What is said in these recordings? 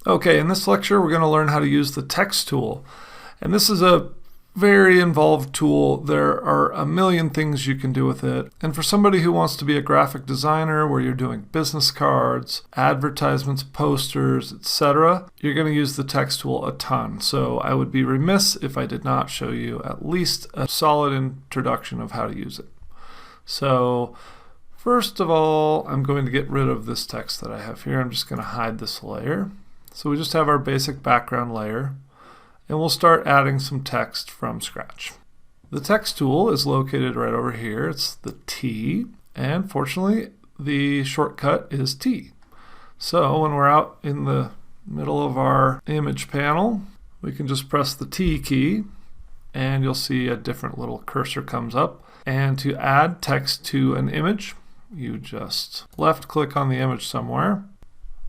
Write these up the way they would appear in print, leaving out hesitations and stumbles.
Okay, in this lecture we're going to learn how to use the text tool. And this is a very involved tool. There are a million things you can do with it. And for somebody who wants to be a graphic designer where you're doing business cards, advertisements, posters, etc., you're going to use the text tool a ton. So I would be remiss if I did not show you at least a solid introduction of how to use it. So first of all, I'm going to get rid of this text that I have here. I'm just going to hide this layer. So we just have our basic background layer, and we'll start adding some text from scratch. The text tool is located right over here. It's the T, and fortunately the shortcut is T. So when we're out in the middle of our image panel, we can just press the T key and you'll see a different little cursor comes up. And to add text to an image, you just left click on the image somewhere.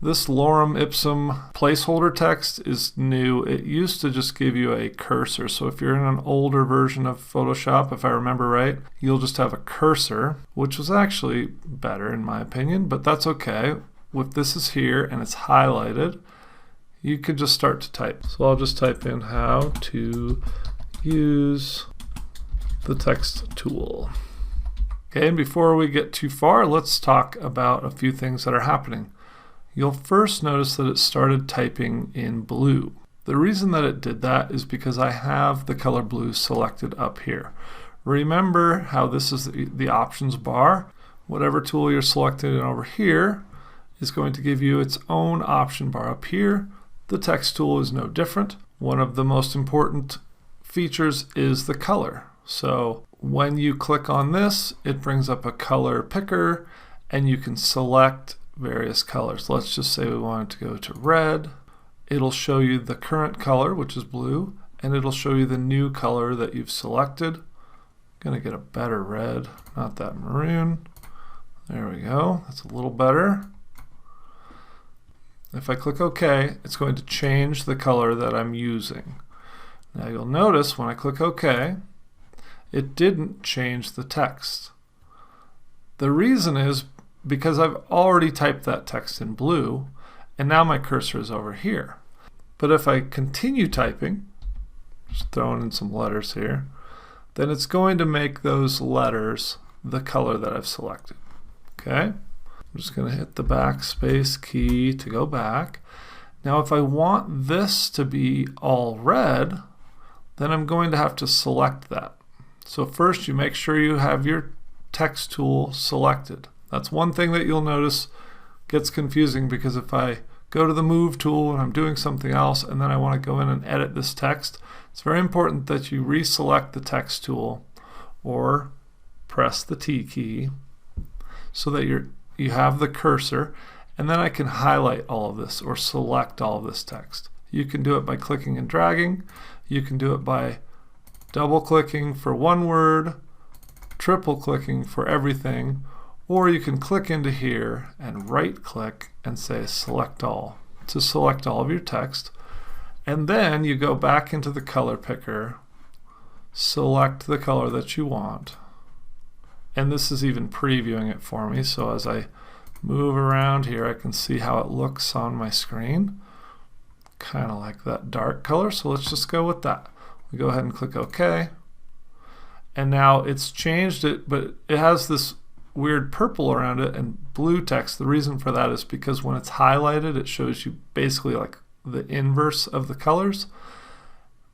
This lorem ipsum placeholder text is new. It used to just give you a cursor. So if you're in an older version of Photoshop, if I remember right, you'll just have a cursor, which was actually better in my opinion, but that's okay. If this is here and it's highlighted, you could just start to type. So I'll just type in how to use the text tool. Okay, and before we get too far, let's talk about a few things that are happening. You'll first notice that it started typing in blue. The reason that it did that is because I have the color blue selected up here. Remember how this is the options bar. Whatever tool you're selecting over here is going to give you its own option bar up here. The text tool is no different. One of the most important features is the color. So when you click on this, it brings up a color picker and you can select various colors. Let's just say we want it to go to red. It'll show you the current color, which is blue, and it'll show you the new color that you've selected. I'm gonna get a better red, not that maroon. There we go, that's a little better. If I click OK, it's going to change the color that I'm using. Now you'll notice when I click OK, it didn't change the text. The reason is because I've already typed that text in blue, and now my cursor is over here. But if I continue typing, just throwing in some letters here, then it's going to make those letters the color that I've selected. Okay? I'm just going to hit the backspace key to go back. Now if I want this to be all red, then I'm going to have to select that. So first you make sure you have your text tool selected. That's one thing that you'll notice gets confusing, because if I go to the move tool and I'm doing something else and then I want to go in and edit this text, it's very important that you reselect the text tool or press the T key so that you have the cursor, and then I can highlight all of this or select all of this text. You can do it by clicking and dragging. You can do it by double clicking for one word, triple clicking for everything, or you can click into here and right click and say select all to select all of your text. And then you go back into the color picker, select the color that you want. And this is even previewing it for me, so as I move around here I can see how it looks on my screen. Kind of like that dark color, so let's just go with that. We go ahead and click OK. And now it's changed it, but it has this weird purple around it and blue text. The reason for that is because when it's highlighted, it shows you basically like the inverse of the colors.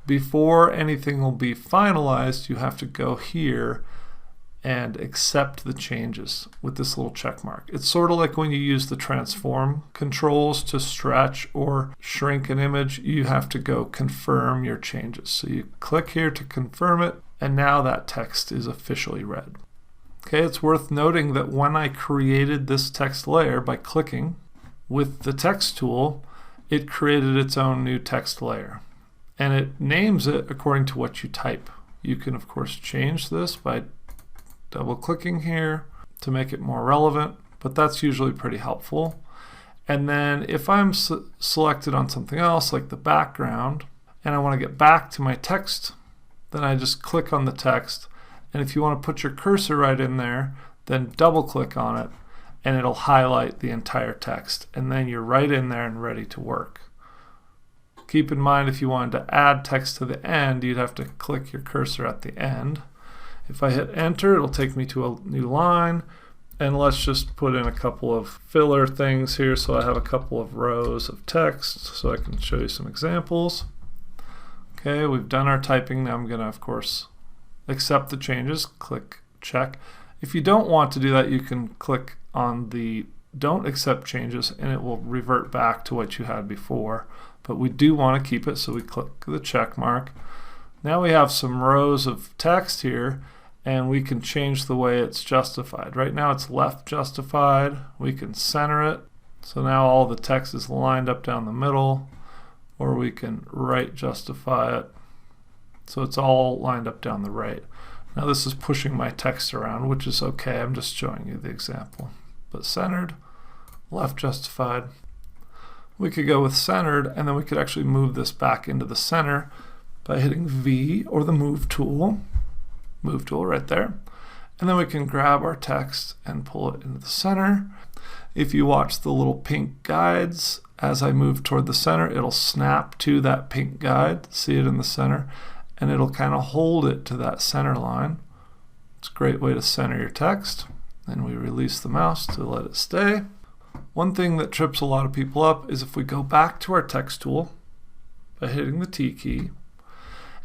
Before anything will be finalized, you have to go here and accept the changes with this little check mark. It's sort of like when you use the transform controls to stretch or shrink an image, you have to go confirm your changes. So you click here to confirm it, and now that text is officially read. Okay, it's worth noting that when I created this text layer by clicking with the text tool, it created its own new text layer. And it names it according to what you type. You can of course change this by double clicking here to make it more relevant, but that's usually pretty helpful. And then if I'm selected on something else like the background and I want to get back to my text, then I just click on the text. And if you want to put your cursor right in there, then double click on it and it'll highlight the entire text, and then you're right in there and ready to work. Keep in mind, if you wanted to add text to the end, you'd have to click your cursor at the end. If I hit enter, it'll take me to a new line. And let's just put in a couple of filler things here so I have a couple of rows of text so I can show you some examples. Okay, we've done our typing. Now I'm going to, of course, accept the changes. Click check. If you don't want to do that, you can click on the don't accept changes and it will revert back to what you had before. But we do want to keep it, so we click the check mark. Now we have some rows of text here, and we can change the way it's justified. Right now it's left justified. We can center it. So now all the text is lined up down the middle, or we can right justify it. So it's all lined up down the right. Now this is pushing my text around, which is okay. I'm just showing you the example. But centered, left justified. We could go with centered, and then we could actually move this back into the center by hitting V or the move tool right there. And then we can grab our text and pull it into the center. If you watch the little pink guides, as I move toward the center, it'll snap to that pink guide, see it in the center, and it'll kind of hold it to that center line. It's a great way to center your text. Then we release the mouse to let it stay. One thing that trips a lot of people up is if we go back to our text tool by hitting the T key,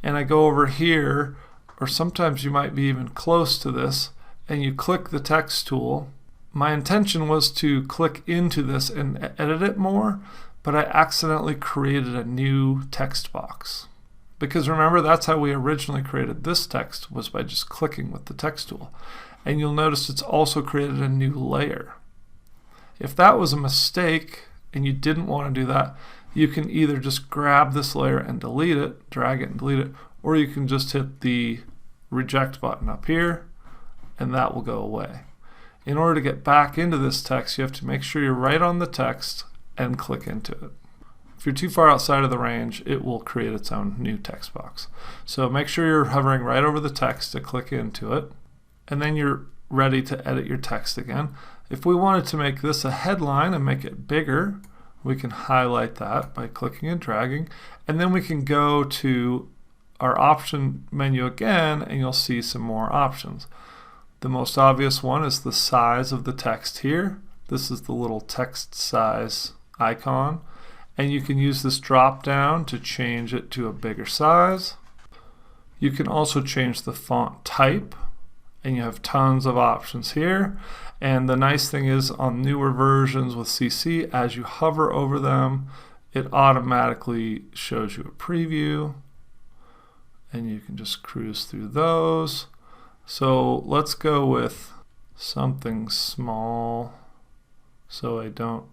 and I go over here, or sometimes you might be even close to this, and you click the text tool. My intention was to click into this and edit it more, but I accidentally created a new text box. Because remember, that's how we originally created this text, was by just clicking with the text tool. And you'll notice it's also created a new layer. If that was a mistake and you didn't want to do that, you can either just grab this layer and delete it, drag it and delete it, or you can just hit the reject button up here and that will go away. In order to get back into this text, you have to make sure you're right on the text and click into it. If you're too far outside of the range, it will create its own new text box. So make sure you're hovering right over the text to click into it, and then you're ready to edit your text again. If we wanted to make this a headline and make it bigger, we can highlight that by clicking and dragging, and then we can go to our option menu again and you'll see some more options. The most obvious one is the size of the text here. This is the little text size icon, and you can use this drop down to change it to a bigger size. You can also change the font type, and you have tons of options here. And the nice thing is, on newer versions with CC, as you hover over them, it automatically shows you a preview, and you can just cruise through those. So let's go with something small so I don't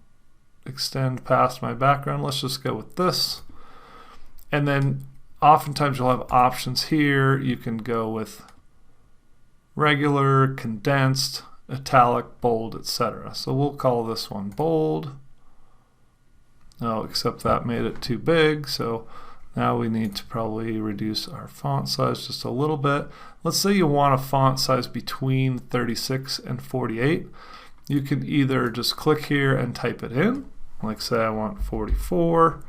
extend past my background. Let's just go with this. And then oftentimes you'll have options here. You can go with regular, condensed, italic, bold, etc. So we'll call this one bold. Oh, except that made it too big, so now we need to probably reduce our font size just a little bit. Let's say you want a font size between 36 and 48. You can either just click here and type it in, like say I want 44.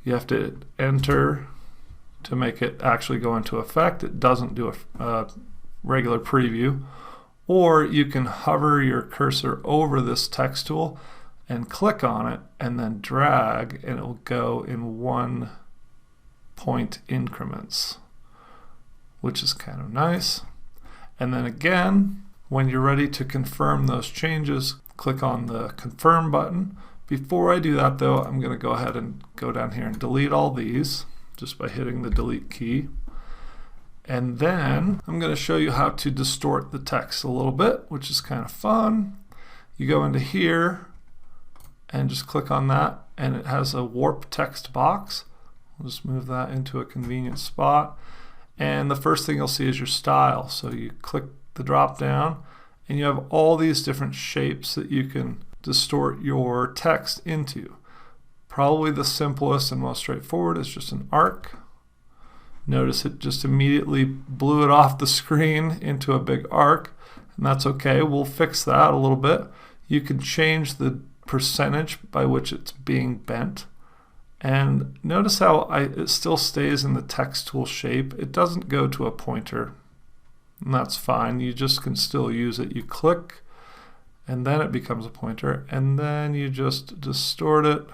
You have to hit enter to make it actually go into effect. It doesn't do a regular preview. Or you can hover your cursor over this text tool and click on it and then drag, and it will go in 1 point increments, which is kind of nice. And then again, when you're ready to confirm those changes, click on the confirm button. Before I do that though, I'm going to go ahead and go down here and delete all these just by hitting the delete key. And then I'm going to show you how to distort the text a little bit, which is kind of fun. You go into here and just click on that, and it has a warp text box. We'll just move that into a convenient spot. And the first thing you'll see is your style. So you click the drop down and you have all these different shapes that you can distort your text into. Probably the simplest and most straightforward is just an arc. Notice it just immediately blew it off the screen into a big arc, and that's okay. We'll fix that a little bit. You can change the percentage by which it's being bent, And notice how it still stays in the text tool shape. It doesn't go to a pointer, and that's fine. You just can still use it. You click, and then it becomes a pointer, and then you just distort it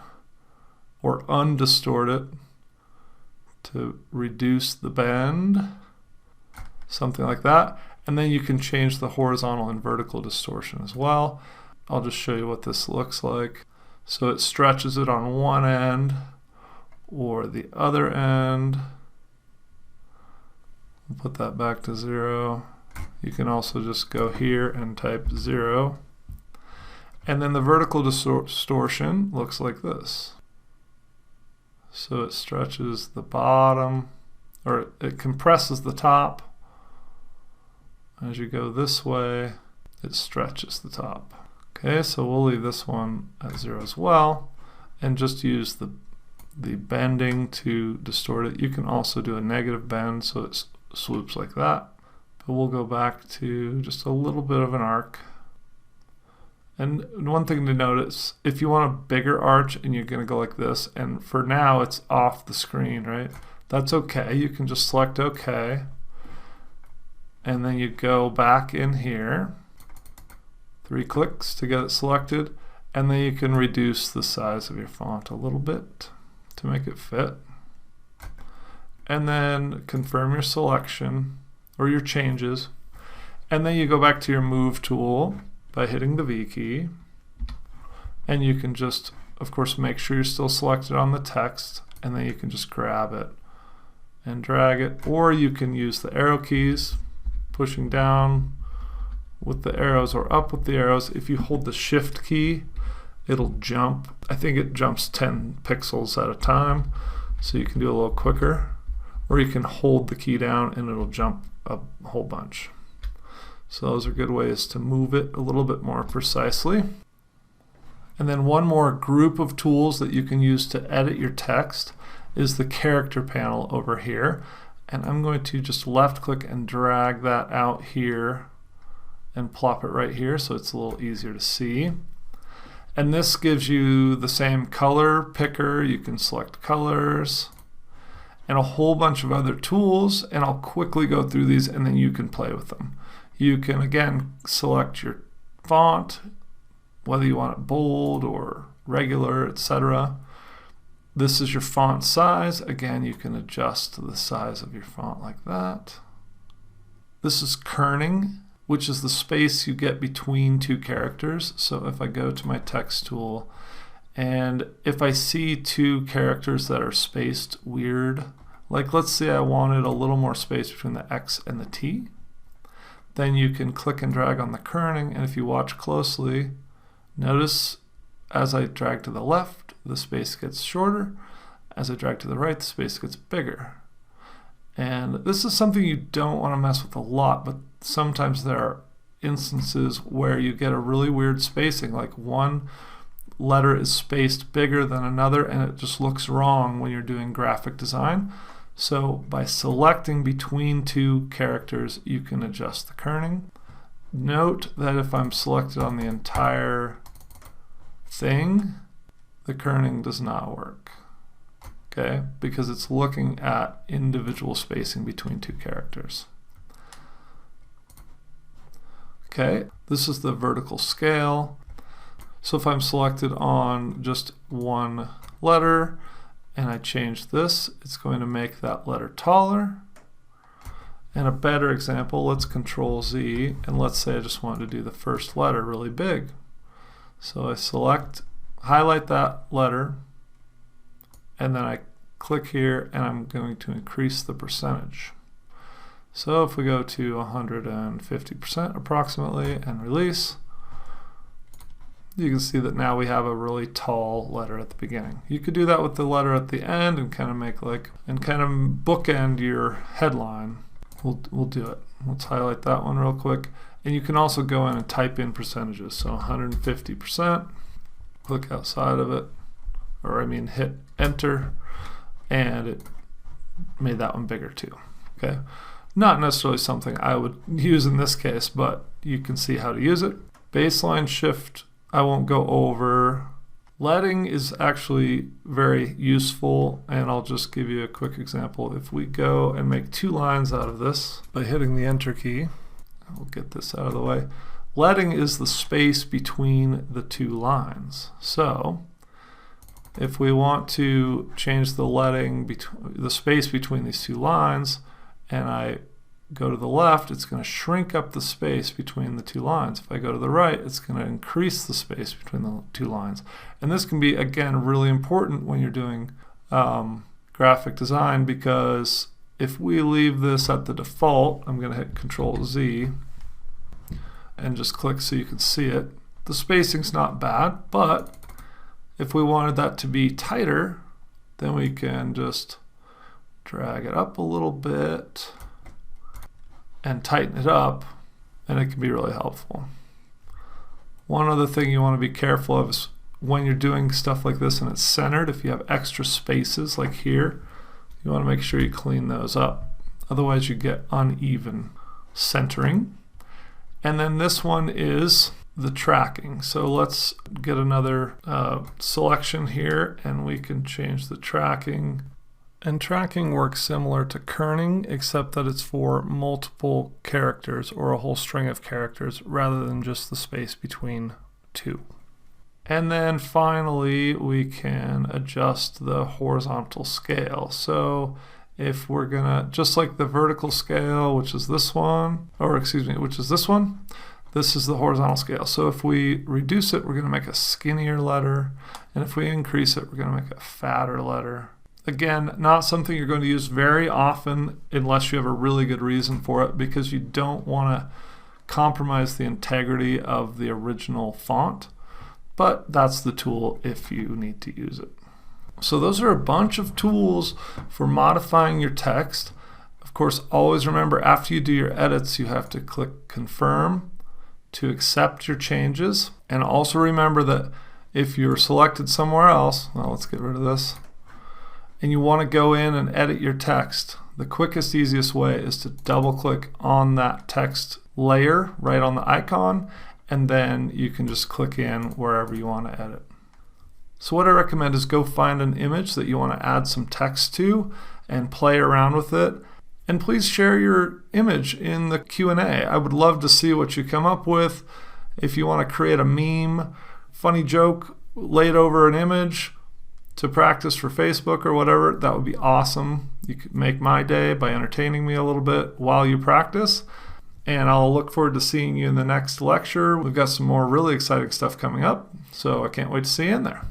or undistort it to reduce the bend, something like that. And then you can change the horizontal and vertical distortion as well. I'll just show you what this looks like. So it stretches it on one end or the other end. Put that back to 0. You can also just go here and type 0. And then the vertical distortion looks like this. So it stretches the bottom, or it compresses the top. As you go this way, it stretches the top. Okay, so we'll leave this one at 0 as well, and just use the bending to distort it. You can also do a negative bend, so it swoops like that. But we'll go back to just a little bit of an arc. And one thing to notice, if you want a bigger arch and you're going to go like this, and for now it's off the screen, right? That's okay. You can just select OK. And then you go back in here, 3 clicks to get it selected, and then you can reduce the size of your font a little bit to make it fit. And then confirm your selection or your changes. And then you go back to your Move tool by hitting the V key. And you can just, of course, make sure you're still selected on the text, and then you can just grab it and drag it. Or you can use the arrow keys, pushing down with the arrows or up with the arrows. If you hold the Shift key, it'll jump. I think it jumps 10 pixels at a time, so you can do a little quicker. Or you can hold the key down and it'll jump a whole bunch. So those are good ways to move it a little bit more precisely. And then one more group of tools that you can use to edit your text is the character panel over here. And I'm going to just left click and drag that out here and plop it right here so it's a little easier to see. And this gives you the same color picker. You can select colors and a whole bunch of other tools, and I'll quickly go through these and then you can play with them. You can again select your font, whether you want it bold or regular, etc. This is your font size. Again, you can adjust the size of your font like that. This is kerning, which is the space you get between two characters. So if I go to my text tool, and if I see two characters that are spaced weird, like let's say I wanted a little more space between the X and the T, then you can click and drag on the kerning, and if you watch closely, notice as I drag to the left, the space gets shorter. As I drag to the right, the space gets bigger. And this is something you don't want to mess with a lot, but sometimes there are instances where you get a really weird spacing, like one letter is spaced bigger than another and it just looks wrong when you're doing graphic design. So by selecting between two characters, you can adjust the kerning. Note that if I'm selected on the entire thing, the kerning does not work, okay? Because it's looking at individual spacing between two characters. Okay, this is the vertical scale. So if I'm selected on just one letter and I change this, it's going to make that letter taller. And a better example, let's Control Z, and let's say I just wanted to do the first letter really big. So I select, highlight that letter, and then I click here and I'm going to increase the percentage. So if we go to 150% approximately and release, you can see that now we have a really tall letter at the beginning. You could do that with the letter at the end and kind of make like, and kind of bookend your headline. We'll do it. Let's highlight that one real quick. And you can also go in and type in percentages. So 150%, click outside of it, or I mean hit enter, and it made that one bigger too. Okay, not necessarily something I would use in this case, but you can see how to use it. Baseline shift, I won't go over. Leading is actually very useful, and I'll just give you a quick example. If we go and make 2 lines out of this by hitting the Enter key, we'll get this out of the way. Leading is the space between the 2 lines. So if we want to change the leading, the space between these 2 lines, and I go to the left, it's going to shrink up the space between the 2 lines. If I go to the right, it's going to increase the space between the 2 lines. And this can be, again, really important when you're doing graphic design, because if we leave this at the default, I'm going to hit Control Z and just click so you can see it. The spacing's not bad, but if we wanted that to be tighter, then we can just drag it up a little bit and tighten it up, and it can be really helpful. One other thing you want to be careful of is when you're doing stuff like this and it's centered, if you have extra spaces like here, you want to make sure you clean those up. Otherwise you get uneven centering. And then this one is the tracking. So let's get another selection here, and we can change the tracking. And tracking works similar to kerning, except that it's for multiple characters or a whole string of characters rather than just the space between 2. And then finally we can adjust the horizontal scale. So if we're gonna, just like the vertical scale, which is this one, which is this one, this is the horizontal scale. So if we reduce it, we're gonna make a skinnier letter, and if we increase it, we're gonna make a fatter letter. Again, not something you're going to use very often unless you have a really good reason for it, because you don't want to compromise the integrity of the original font, but that's the tool if you need to use it. So those are a bunch of tools for modifying your text. Of course, always remember, after you do your edits, you have to click Confirm to accept your changes. And also remember that if you're selected somewhere else, well, let's get rid of this, and you want to go in and edit your text, the quickest, easiest way is to double click on that text layer right on the icon, and then you can just click in wherever you want to edit. So what I recommend is go find an image that you want to add some text to and play around with it. And please share your image in the Q&A. I would love to see what you come up with. If you want to create a meme, funny joke laid over an image to practice for Facebook or whatever, that would be awesome. You could make my day by entertaining me a little bit while you practice. And I'll look forward to seeing you in the next lecture. We've got some more really exciting stuff coming up, so I can't wait to see you in there.